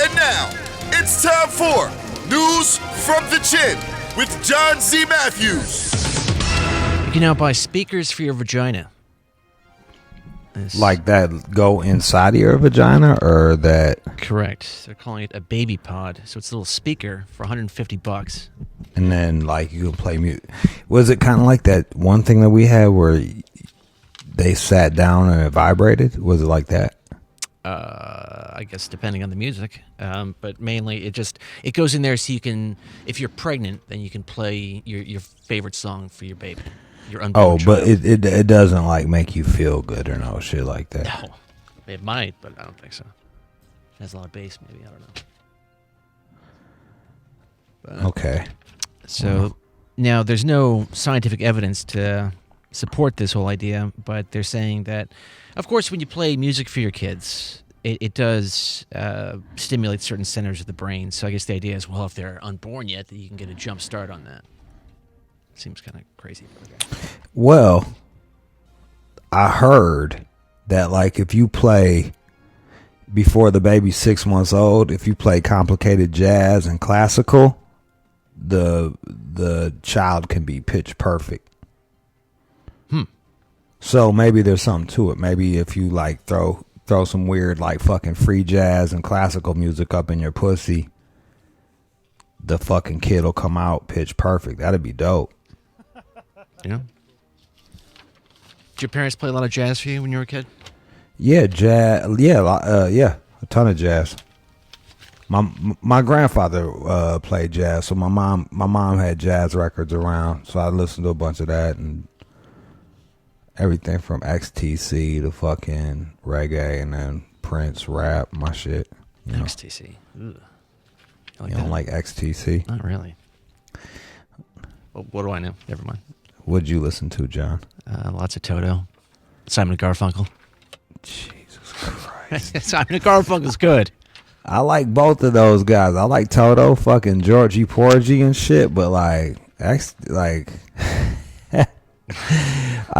And now, it's time for News from the Chin with John Z. Matthews. You can now buy speakers for your vagina. Like that go inside of your vagina, or that? Correct. They're calling it a baby pod. So it's a little speaker for $150. And then, like, you can play music. Was it kind of like that one thing that we had where they sat down and it vibrated? Was it like that? I guess depending on the music. But mainly it goes in there so you can, if you're pregnant, then you can play your favorite song for your baby. Your unborn child. But it doesn't like make you feel good or no shit like that. No. It might, but I don't think so. It has a lot of bass, maybe. I don't know. But, okay. So now there's no scientific evidence to support this whole idea, but they're saying that, of course, when you play music for your kids, it does stimulate certain centers of the brain. So I guess the idea is, well, if they're unborn yet, that you can get a jump start on that. Seems kind of crazy. Well, I heard that, like, if you play before the baby's 6 months old, if you play complicated jazz and classical, the child can be pitch perfect. So maybe there's something to it. Maybe if you like throw some weird like fucking free jazz and classical music up in your pussy, the fucking kid will come out pitch perfect. That'd be dope. Yeah. Did your parents play a lot of jazz for you when you were a kid? Yeah, jazz. Yeah, a ton of jazz. My grandfather played jazz, so my mom had jazz records around, so I listened to a bunch of that and everything from XTC to fucking reggae and then Prince rap, my shit. XTC. Ugh. You don't like XTC? Not really. Well, what do I know? Never mind. What'd you listen to, John? Lots of Toto. Simon and Garfunkel. Jesus Christ. Simon and Garfunkel's good. I like both of those guys. I like Toto, fucking Georgie Porgy and shit, but I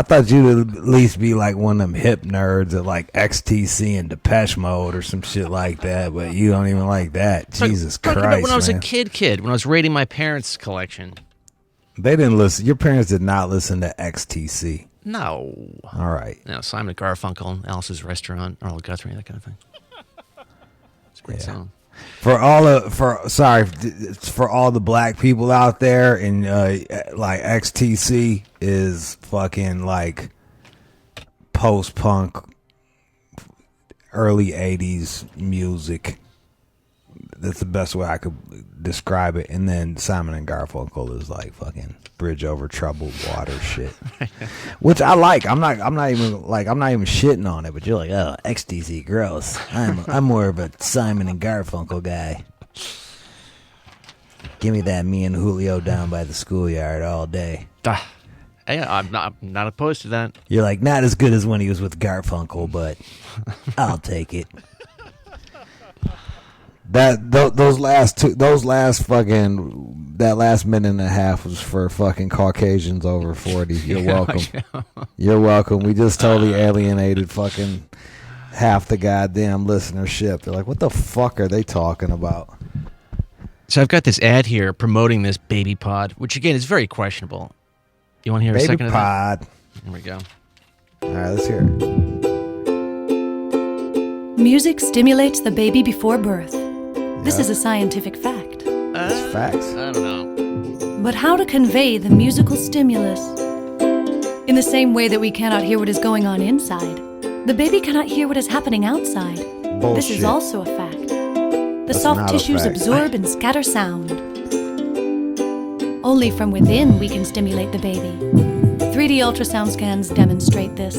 thought you'd at least be like one of them hip nerds that like XTC and Depeche Mode or some shit like that, but you don't even like that. Jesus Christ, about when I was man. a kid, when I was raiding my parents' collection. They didn't listen. Your parents did not listen to XTC. No. All right. No, Simon and Garfunkel, Alice's Restaurant, Earl Guthrie, that kind of thing. It's a great song. For all the black people out there, and like XTC is fucking like post-punk, early 80s music. That's the best way I could describe it. And then Simon and Garfunkel is like fucking bridge over troubled water shit, which I like. I'm not even shitting on it. But you're like, oh, XTC, gross. I'm more of a Simon and Garfunkel guy. Give me that me and Julio down by the schoolyard all day. Hey, I'm not opposed to that. You're like, not as good as when he was with Garfunkel, but I'll take it. That last minute and a half was for fucking Caucasians over 40. You're welcome. You're welcome. We just totally alienated fucking half the goddamn listenership. They're like, what the fuck are they talking about? So I've got this ad here promoting this baby pod, which again is very questionable. You want to hear a second baby of pod? That? Here we go. All right, let's hear it. Music stimulates the baby before birth. This is a scientific fact. It's facts. I don't know. But how to convey the musical stimulus? In the same way that we cannot hear what is going on inside, the baby cannot hear what is happening outside. Bullshit. This is also a fact. The That's soft not a tissues fact. absorb and scatter sound. Only from within we can stimulate the baby. 3D ultrasound scans demonstrate this.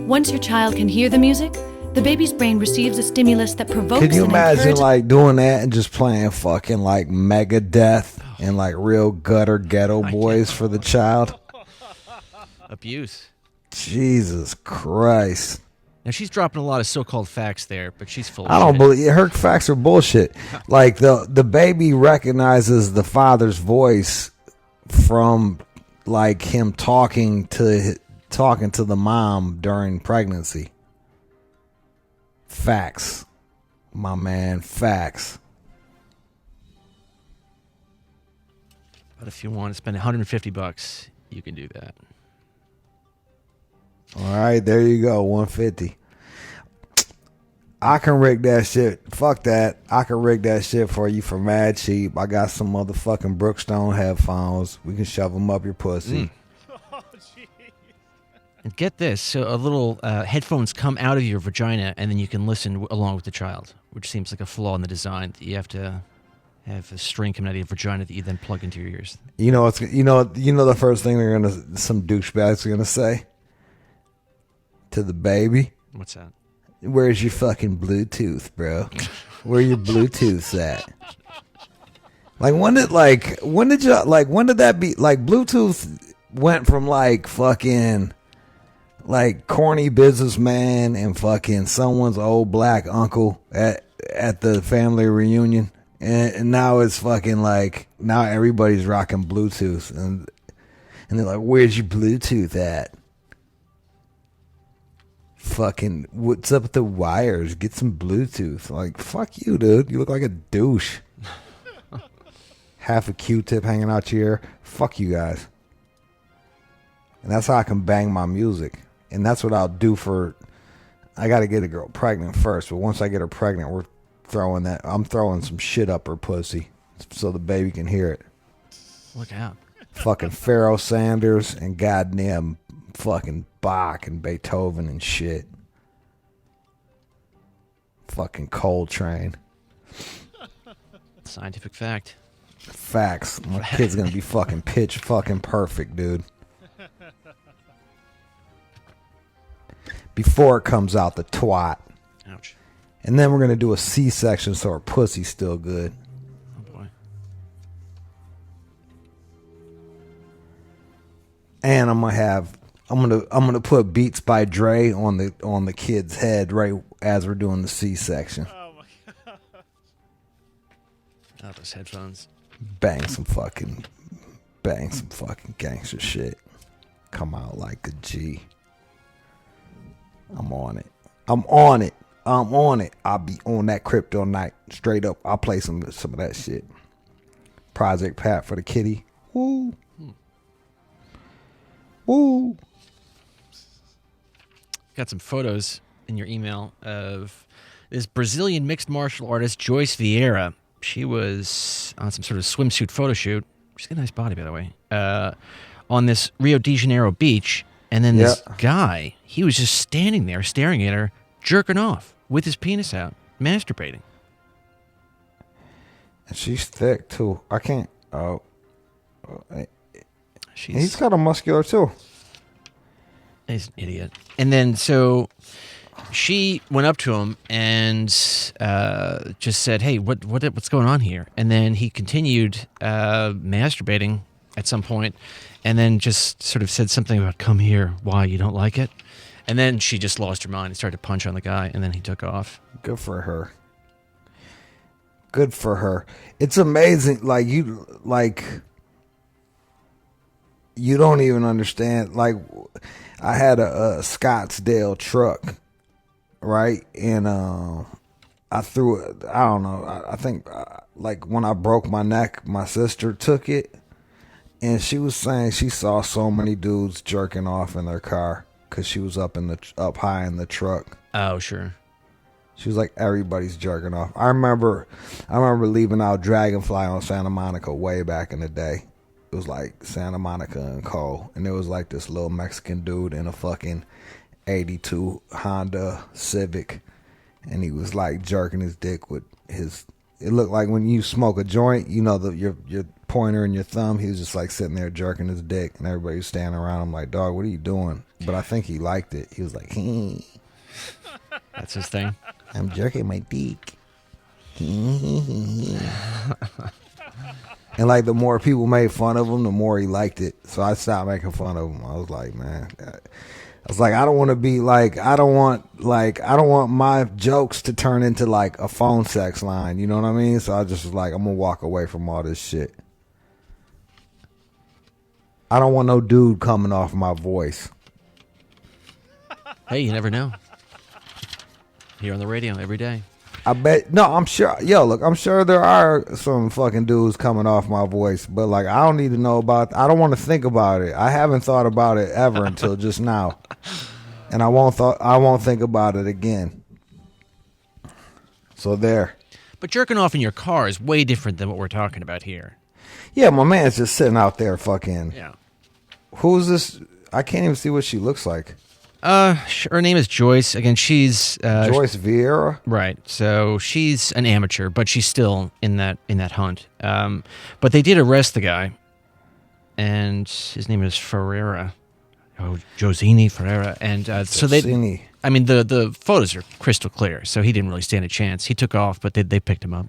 Once your child can hear the music, the baby's brain receives a stimulus that provokes Can you and imagine encourages... like doing that and just playing fucking like Megadeth and like real gutter ghetto boys for the child? Abuse. Jesus Christ. Now she's dropping a lot of so-called facts there, but she's full of I don't shit. believe her facts are bullshit. Like the baby recognizes the father's voice from like him talking to the mom during pregnancy. Facts. My man, facts. But if you want to spend $150, you can do that. All right, there you go, 150. I can rig that shit. Fuck that. I can rig that shit for you for mad cheap. I got some motherfucking Brookstone headphones. We can shove them up your pussy. And get this, so a little headphones come out of your vagina, and then you can listen along with the child, which seems like a flaw in the design. That you have to have a string coming out of your vagina that you then plug into your ears. You know the first thing some douchebags are gonna say to the baby. What's that? Where's your fucking Bluetooth, bro? Where your Bluetooths at? When did that be? Like, Bluetooth went from like fucking like corny businessman and fucking someone's old black uncle at the family reunion, and now it's fucking like now everybody's rocking Bluetooth, and they're like, where's your Bluetooth at? Fucking, what's up with the wires? Get some Bluetooth. Like, fuck you, dude. You look like a douche. Half a Q-tip hanging out your ear. Fuck you guys. And that's how I can bang my music. And that's what I'll do I got to get a girl pregnant first. But once I get her pregnant, I'm throwing some shit up her pussy so the baby can hear it. Look out. Fucking Pharoah Sanders and goddamn fucking Bach and Beethoven and shit. Fucking Coltrane. Scientific fact. Facts. My kid's gonna be fucking pitch fucking perfect, dude. Before it comes out the twat. Ouch. And then we're gonna do a C-section so her pussy's still good. Oh boy. And I'm gonna put Beats by Dre on the kid's head right as we're doing the C-section. Oh my god. Oh, those headphones. Bang some fucking gangster shit. Come out like a G. I'm on it. I'll be on that crypto night. Straight up. I'll play some of that shit. Project Pat for the kitty. Woo. Woo. Got some photos in your email of this Brazilian mixed martial artist, Joyce Vieira. She was on some sort of swimsuit photo shoot. She's got a nice body, by the way. On this Rio de Janeiro beach. And then this guy, he was just standing there staring at her, jerking off with his penis out, masturbating. And she's thick, too. I can't... He's kind of muscular, too. He's an idiot. And then, so she went up to him and just said, hey, what's going on here? And then he continued masturbating at some point, and then just sort of said something about, come here, why, you don't like it? And then she just lost her mind and started to punch on the guy, and then he took off. Good for her. Good for her. It's amazing. You don't even understand. Like, I had a Scottsdale truck, right? And I threw it. I don't know. I think when I broke my neck, my sister took it, and she was saying she saw so many dudes jerking off in their car because she was up high in the truck. Oh, sure. She was like, everybody's jerking off. I remember leaving out Dragonfly on Santa Monica way back in the day. It was like Santa Monica and Cole, and there was like this little Mexican dude in a fucking 82 Honda Civic, and he was like jerking his dick with his. It looked like when you smoke a joint, your pointer and your thumb. He was just like sitting there jerking his dick, and everybody was standing around him like, "Dog, what are you doing?" But I think he liked it. He was like, "Hey, that's his thing. I'm jerking my dick." And like the more people made fun of him, the more he liked it. So I stopped making fun of him. I was like, man, I don't want to be like, I don't want my jokes to turn into like a phone sex line. You know what I mean? So I just was like, I'm gonna walk away from all this shit. I don't want no dude coming off my voice. Hey, you never know. Here on the radio every day. I bet. No, I'm sure. Yo, look, I'm sure there are some fucking dudes coming off my voice, but like, I don't need to know about. I don't want to think about it. I haven't thought about it ever until just now, and I won't think about it again. So there. But jerking off in your car is way different than what we're talking about here. Yeah, my man's just sitting out there fucking. Yeah. Who's this? I can't even see what she looks like. Her name is Joyce. Again, she's Joyce Vieira. Right. So she's an amateur, but she's still in that hunt. But they did arrest the guy, and his name is Ferreira. Oh, Josini Ferreira. And so they. I mean, the photos are crystal clear, so he didn't really stand a chance. He took off, but they picked him up.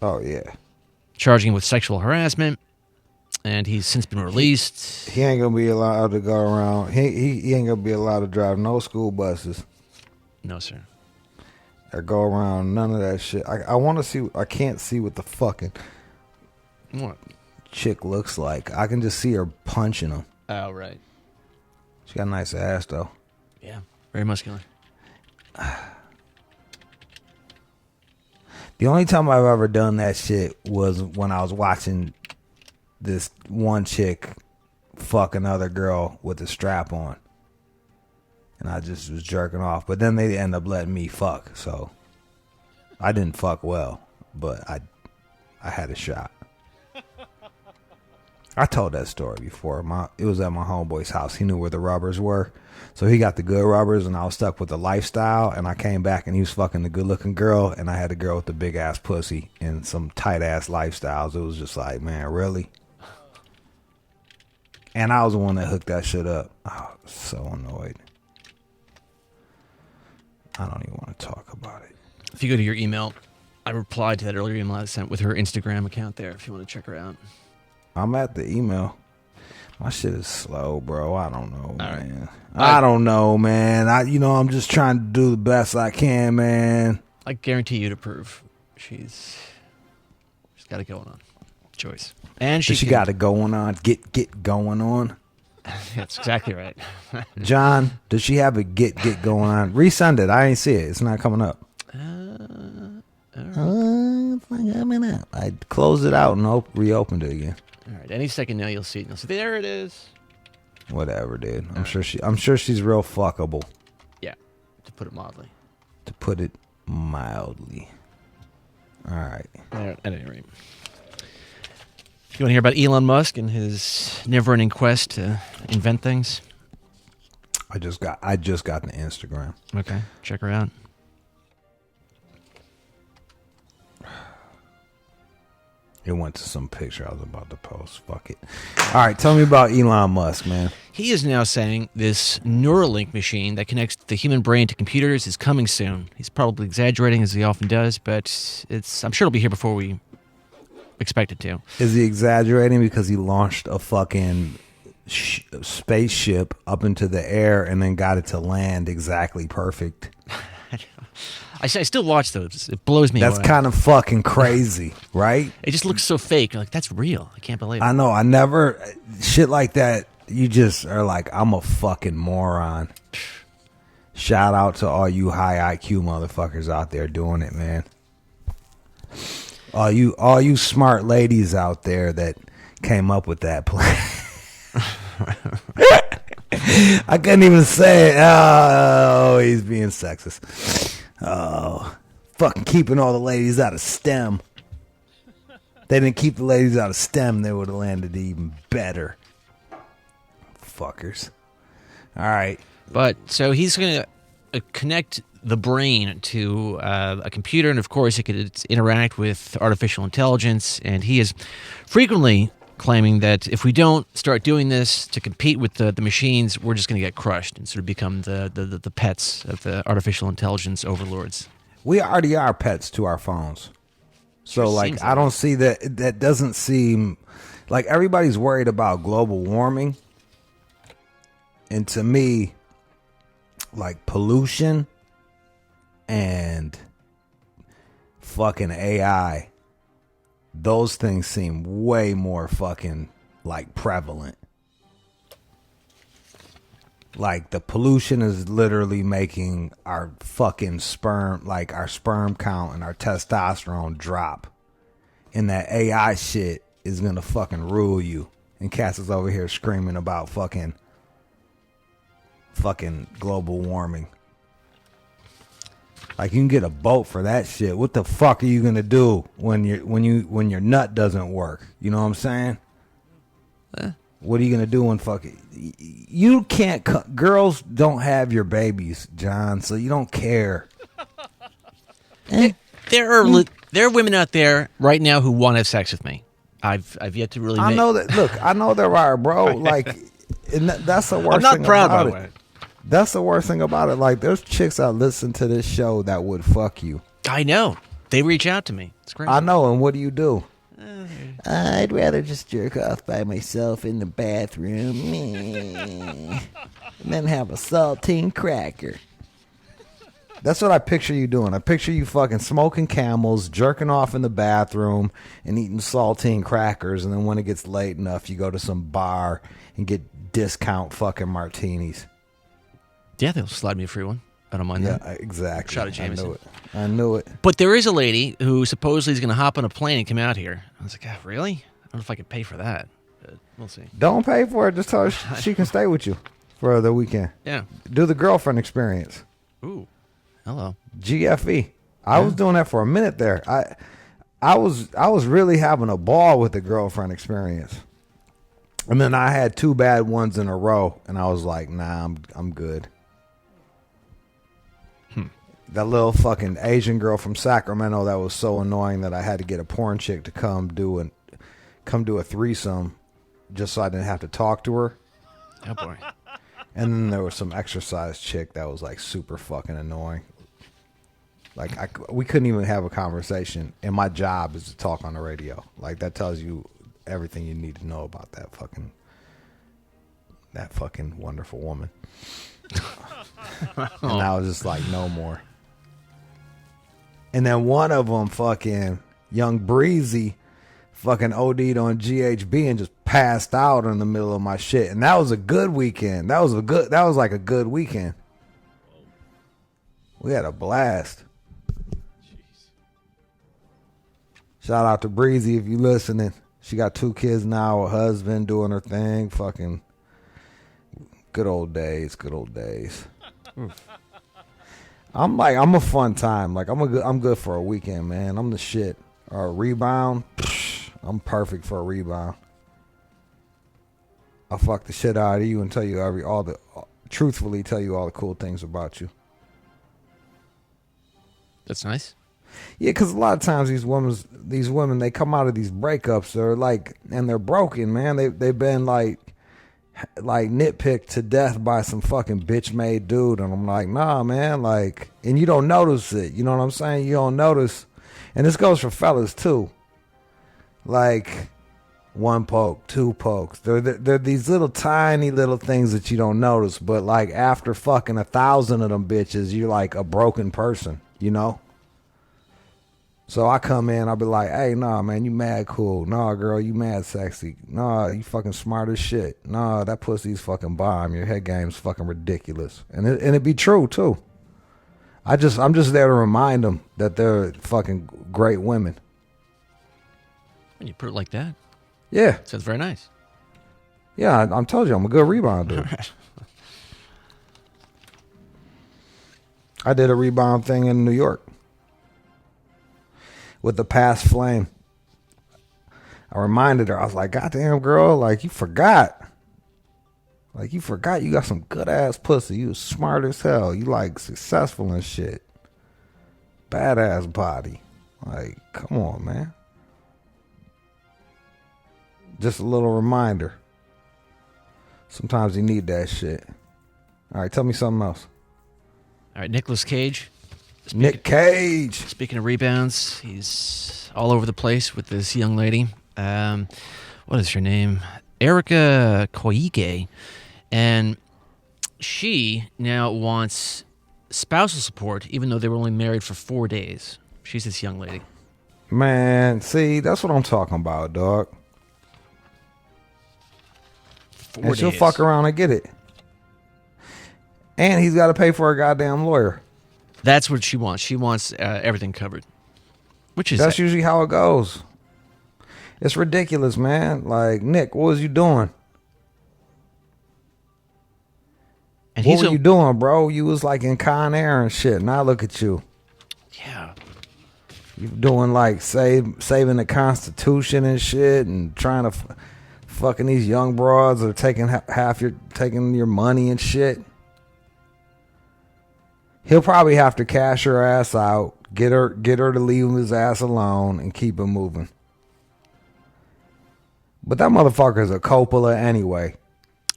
Oh yeah. Charging him with sexual harassment, and he's since been released. He ain't gonna be allowed to go around. He ain't gonna be allowed to drive no school buses. No, sir. Or go around none of that shit. I want to see. I can't see what the fucking What? chick looks like. I can just see her punching him. Oh, right. She got a nice ass though. Yeah, very muscular. The only time I've ever done that shit was when I was watching this one chick fuck another girl with a strap on. And I just was jerking off. But then they end up letting me fuck. So I didn't fuck well, but I had a shot. I told that story before. It was at my homeboy's house. He knew where the rubbers were. So he got the good rubbers, and I was stuck with the lifestyle. And I came back, and he was fucking the good-looking girl, and I had the girl with the big-ass pussy and some tight-ass lifestyles. It was just like, man, really? And I was the one that hooked that shit up. I was so annoyed. I don't even want to talk about it. If you go to your email, I replied to that earlier email I sent with her Instagram account there if you want to check her out. I'm at the email. My shit is slow, bro. I don't know, man. Right. I don't know, man. I'm just trying to do the best I can, man. I guarantee you'd approve. She's got it going on. Joyce. And she got it going on. Get going on. That's exactly right. John, does she have a get going on? Resend it. I ain't see it. It's not coming up. It's not coming up. I closed it out and reopened it again. All right. Any second now you'll see it. You'll see there it is. Whatever, dude. I'm sure she's real fuckable. Yeah. To put it mildly. All right. At any rate. You want to hear about Elon Musk and his never-ending quest to invent things? I just got the Instagram. Okay. Check her out. It went to some picture I was about to post. Fuck it. All right, tell me about Elon Musk, man. He is now saying this Neuralink machine that connects the human brain to computers is coming soon. He's probably exaggerating, as he often does, but I'm sure it'll be here before we expect it to. Is he exaggerating because he launched a fucking spaceship up into the air and then got it to land exactly perfect? I still watch those. It blows me away. That's kind of fucking crazy, right? It just looks so fake. You're like, that's real. I can't believe it. I know. I never... Shit like that, you just are like, I'm a fucking moron. Shout out to all you high IQ motherfuckers out there doing it, man. All you smart ladies out there that came up with that plan. I couldn't even say it. Oh, he's being sexist. Oh, fucking keeping all the ladies out of STEM. They didn't keep the ladies out of STEM, they would have landed even better. Fuckers. All right. But so he's going to connect the brain to a computer, and of course it could interact with artificial intelligence, and he is frequently claiming that if we don't start doing this to compete with the machines, we're just going to get crushed and sort of become the pets of the artificial intelligence overlords. We already are pets to our phones. So, Sure like, seems I like don't it. see that. That doesn't seem like everybody's worried about global warming. And to me, like, pollution and fucking AI, those things seem way more fucking like prevalent. Like the pollution is literally making our fucking sperm, like our sperm count and our testosterone drop. And that AI shit is gonna fucking rule you. And Cass is over here screaming about fucking global warming. Like you can get a boat for that shit. What the fuck are you gonna do when your nut doesn't work? You know what I'm saying? What are you gonna do when you can't? Girls don't have your babies, John, so you don't care. There are women out there right now who want to have sex with me. I've yet to really. I know that. Look, I know there are, bro. Like, and that's the worst. I'm not thing proud about by it. it. That's the worst thing about it. Like, there's chicks that listen to this show that would fuck you. I know. They reach out to me. It's crazy. I know. And what do? I'd rather just jerk off by myself in the bathroom and then have a saltine cracker. That's what I picture you doing. I picture you fucking smoking Camels, jerking off in the bathroom, and eating saltine crackers. And then when it gets late enough, you go to some bar and get discount fucking martinis. Yeah, they'll slide me a free one. I don't mind that. Yeah, exactly. Shot of Jameson. I knew it. But there is a lady who supposedly is going to hop on a plane and come out here. I was like, really? I don't know if I could pay for that. But we'll see. Don't pay for it. Just tell her she can stay with you for the weekend. Yeah. Do the girlfriend experience. Ooh. Hello. GFE. I was doing that for a minute there. I was really having a ball with the girlfriend experience. And then I had 2 bad ones in a row, and I was like, nah, I'm good. That little fucking Asian girl from Sacramento that was so annoying that I had to get a porn chick to come do a threesome just so I didn't have to talk to her. Oh boy. And then there was some exercise chick that was like super fucking annoying. Like we couldn't even have a conversation, and my job is to talk on the radio. Like that tells you everything you need to know about that fucking wonderful woman. And I was just like, no more. And then one of them, fucking young Breezy, fucking OD'd on GHB and just passed out in the middle of my shit. And that was a good weekend. That was like a good weekend. We had a blast. Shout out to Breezy if you listening. She got 2 kids now, a husband doing her thing. Fucking good old days. I'm a fun time. Like I'm good for a weekend, man. I'm the shit. Or a rebound, I'm perfect for a rebound. I'll fuck the shit out of you and tell you truthfully tell you all the cool things about you. That's nice. Yeah, because a lot of times these women, they come out of these breakups, they're like, and they're broken, man. They've been like nitpicked to death by some fucking bitch made dude, and I'm like, nah, man, like, and you don't notice it. You know what I'm saying? You don't notice, and this goes for fellas too. Like 1 poke, 2 pokes. They're these little tiny little things that you don't notice, but like after fucking 1,000 of them bitches, you're like a broken person, you know? So I come in, I'll be like, hey, nah, man, you mad cool. Nah, girl, you mad sexy. Nah, you fucking smart as shit. Nah, that pussy's fucking bomb. Your head game's fucking ridiculous. And it be true, too. I'm just there to remind them that they're fucking great women. When you put it like that. Yeah. Sounds very nice. Yeah, I told you, I'm a good rebounder. I did a rebound thing in New York. With the past flame. I reminded her, I was like, goddamn girl, like you forgot. Like you forgot you got some good ass pussy. You was smart as hell. You like successful and shit. Badass body. Like, come on, man. Just a little reminder. Sometimes you need that shit. All right, tell me something else. All right, Nicolas Cage. Nick Cage. Speaking of rebounds, he's all over the place with this young lady. What is her name? Erica Koike. And she now wants spousal support, even though they were only married for 4 days. She's this young lady. Man, see, that's what I'm talking about, dog. 4 And days. she'll fuck around and get it. And he's got to pay for a goddamn lawyer. That's what she wants. She wants everything covered. Which is That's usually how it goes. It's ridiculous, man. Like, Nick, what was you doing? and What were you doing, bro? You was like in Con Air and shit. Now look at you. Yeah. You doing like saving the Constitution and shit, and trying to fucking these young broads that are taking your money and shit. He'll probably have to cash her ass out, get her to leave his ass alone, and keep it moving. But that motherfucker's a Coppola anyway.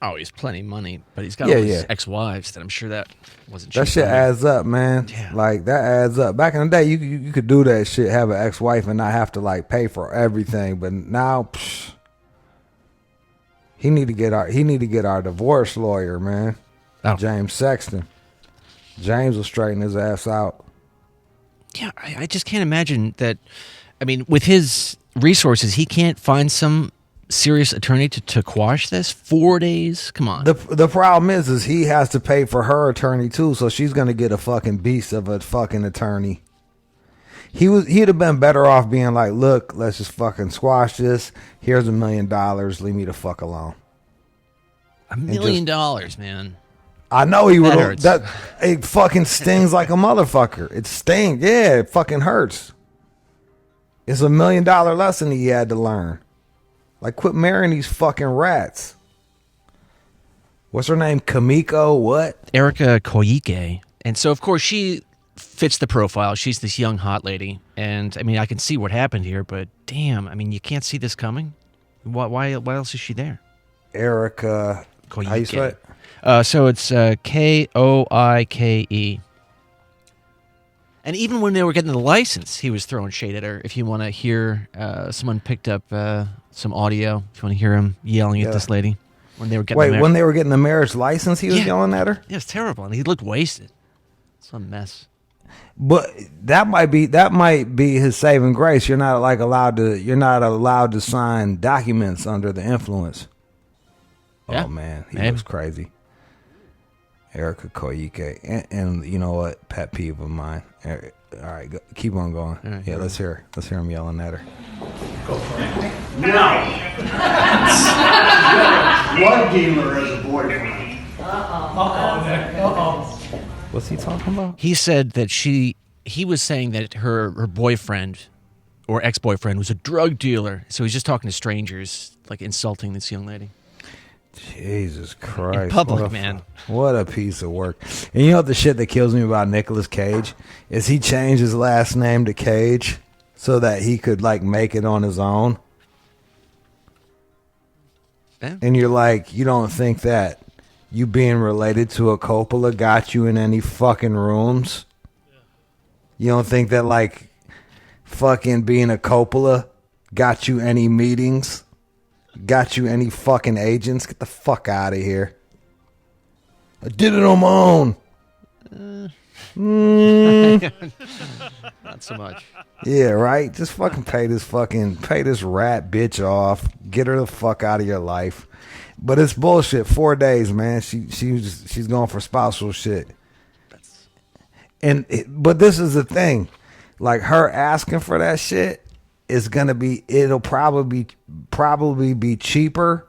Oh, he's plenty of money, but he's got all his ex-wives that I'm sure that wasn't cheap. That shit adds up, man. Yeah. Like, that adds up. Back in the day, you could do that shit, have an ex-wife and not have to, like, pay for everything. But now, he need to get our divorce lawyer, man. Oh. James Sexton. James will straighten his ass out. Yeah, I just can't imagine that. I mean, with his resources, he can't find some serious attorney to quash this. 4 days? Come on. The problem is he has to pay for her attorney too, so she's gonna get a fucking beast of a fucking attorney. He'd have been better off being like, look, let's just fucking squash this. Here's $1 million. Leave me the fuck alone. $1 million, man. I know he would. Hurts. That it fucking stings like a motherfucker. It stings. Yeah, it fucking hurts. It's $1 million lesson he had to learn. Like, quit marrying these fucking rats. What's her name? Kamiko what? Erica Koike. And so, of course, she fits the profile. She's this young, hot lady. And, I mean, I can see what happened here, but damn, I mean, you can't see this coming? Why else is she there? Erica Koike. How you say it? So it's Koike. And even when they were getting the license, he was throwing shade at her. If you want to hear, someone picked up some audio. If you want to hear him yelling at this lady when they were getting when they were getting the marriage license, he was yelling at her. Yeah, it's terrible, and he looked wasted. It's a mess. But that might be his saving grace. You're not allowed to sign documents under the influence. Yeah, oh man, he maybe. looks crazy. Erica Koike, and you know what? Pet peeve of mine. All right, keep on going. Right, yeah, let's hear him yelling at her. Go for it. Now, blood dealer as a boyfriend. What's he talking about? He said that he was saying that her boyfriend or ex-boyfriend was a drug dealer. So he's just talking to strangers, like insulting this young lady. Jesus Christ. In public, man. What a piece of work. And you know what the shit that kills me about Nicolas Cage? Is he changed his last name to Cage so that he could, like, make it on his own. Yeah. And you're like, you don't think that you being related to a Coppola got you in any fucking rooms? You don't think that, like, fucking being a Coppola got you any meetings? Got you any fucking agents? Get the fuck out of here. I did it on my own. Not so much. Yeah, right? Just fucking pay this rat bitch off. Get her the fuck out of your life. But it's bullshit. 4 days, man. She's going for spousal shit. But this is the thing. Like, her asking for that shit it'll probably be cheaper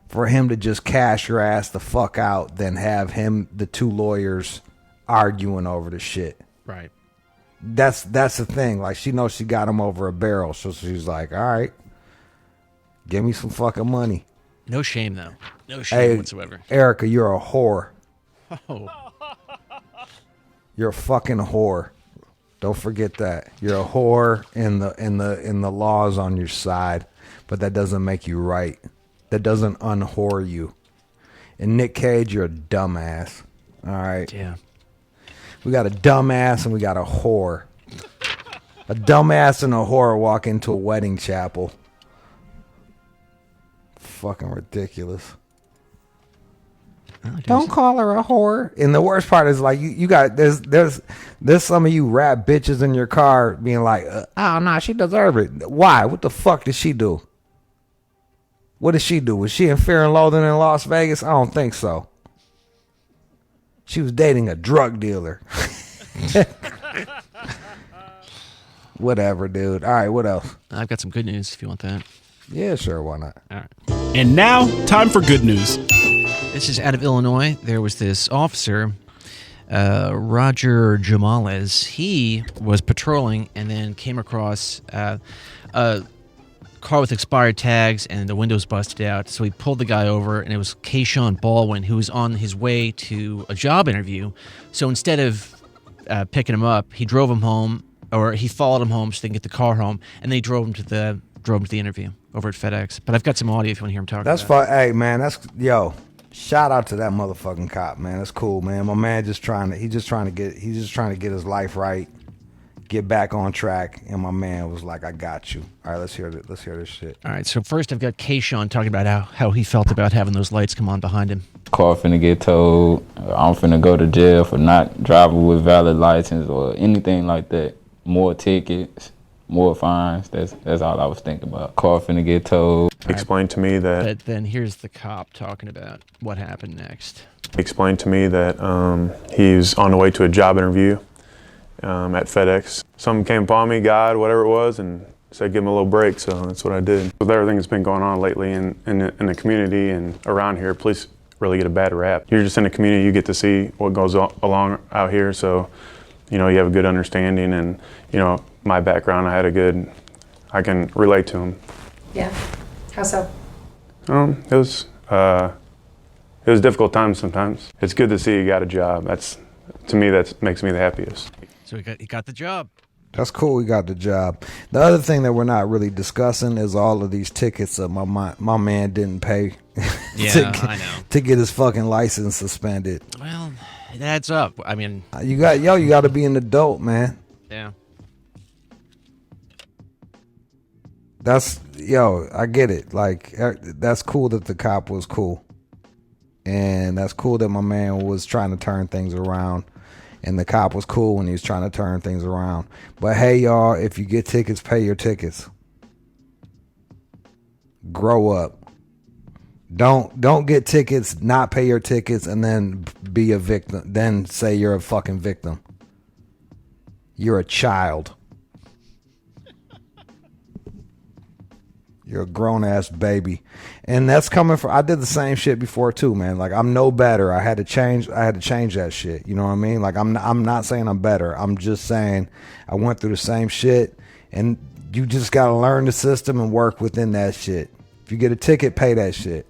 for him to just cash your ass the fuck out than have the two lawyers arguing over the shit. Right. That's the thing. Like, she knows she got him over a barrel, so she's like, all right, give me some fucking money. No shame, though. No shame whatsoever. Erica, you're a whore. Oh. You're a fucking whore. Don't forget that. You're a whore and the law's on your side, but that doesn't make you right. That doesn't unwhore you. And Nick Cage, you're a dumbass. All right. Yeah. We got a dumbass and we got a whore. A dumbass and a whore walk into a wedding chapel. Fucking ridiculous. Don't call her a whore. And the worst part is, like, you got there's some of you rap bitches in your car being like, oh no, she deserved it. Why? What the fuck did she do? What did she do? Was she in Fear and Loathing in Las Vegas? I don't think so. She was dating a drug dealer. Whatever, dude. All right, what else? I've got some good news if you want that. Yeah, sure, why not? All right. And now, time for good news. This is out of Illinois. There was this officer, Roger Jamales. He was patrolling and then came across a car with expired tags, and the windows busted out. So he pulled the guy over, and it was Kayshawn Baldwin, who was on his way to a job interview. So instead of picking him up, he drove him home, or he followed him home so they can get the car home, and they drove him to the interview over at FedEx. But I've got some audio if you want to hear him talk. That's fine. Hey, man, shout out to that motherfucking cop, man. That's cool, man. My man he's just trying to get his life right, get back on track, and my man was like, I got you. All right, let's hear this shit. All right, so first I've got Kayshawn talking about how he felt about having those lights come on behind him. Car finna get towed. I'm finna go to jail for not driving with valid license or anything like that. More tickets, more fines. That's all I was thinking about. Car finna get towed. Explained to me that. But then here's the cop talking about what happened next. Explained to me that he's on the way to a job interview at FedEx. Someone came upon me, God, whatever it was, and said give him a little break. So that's what I did. With everything that's been going on lately in the community and around here, police really get a bad rap. You're just in the community, you get to see what goes along out here. So, you have a good understanding, and my background, I can relate to him. Yeah. How so? It was difficult times sometimes. It's good to see you got a job. To me, that makes me the happiest. So he got the job. That's cool. He got the job. The other thing that we're not really discussing is all of these tickets that my man didn't pay. Yeah, I know. To get his fucking license suspended. Well, it adds up. I mean, you got to be an adult, man. Yeah. I get it. Like, that's cool that the cop was cool. And that's cool that my man was trying to turn things around. And the cop was cool when he was trying to turn things around. But hey, y'all, if you get tickets, pay your tickets. Grow up. Don't get tickets, not pay your tickets, and then be a victim. Then say you're a fucking victim. You're a child. You're a grown-ass baby. And that's coming from... I did the same shit before, too, man. Like, I'm no better. I had to change that shit. You know what I mean? Like, I'm not saying I'm better. I'm just saying I went through the same shit, and you just got to learn the system and work within that shit. If you get a ticket, pay that shit.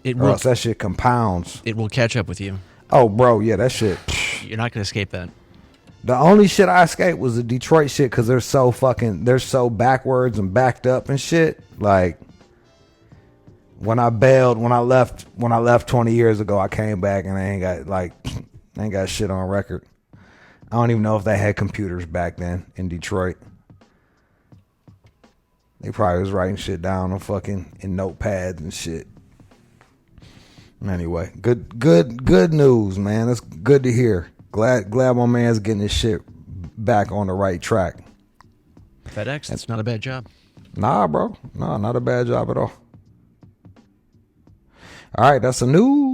Or else that shit compounds. It will catch up with you. Oh, bro, yeah, that shit... You're not going to escape that. The only shit I escaped was the Detroit shit because they're so backwards and backed up and shit. Like, when I left 20 years ago, I came back and I ain't got shit on record. I don't even know if they had computers back then in Detroit. They probably was writing shit down on in notepads and shit. Anyway, good news, man. That's good to hear. Glad my man's getting his shit back on the right track. FedEx, that's not a bad job. Nah, bro. No, not a bad job at all. All right, that's the news.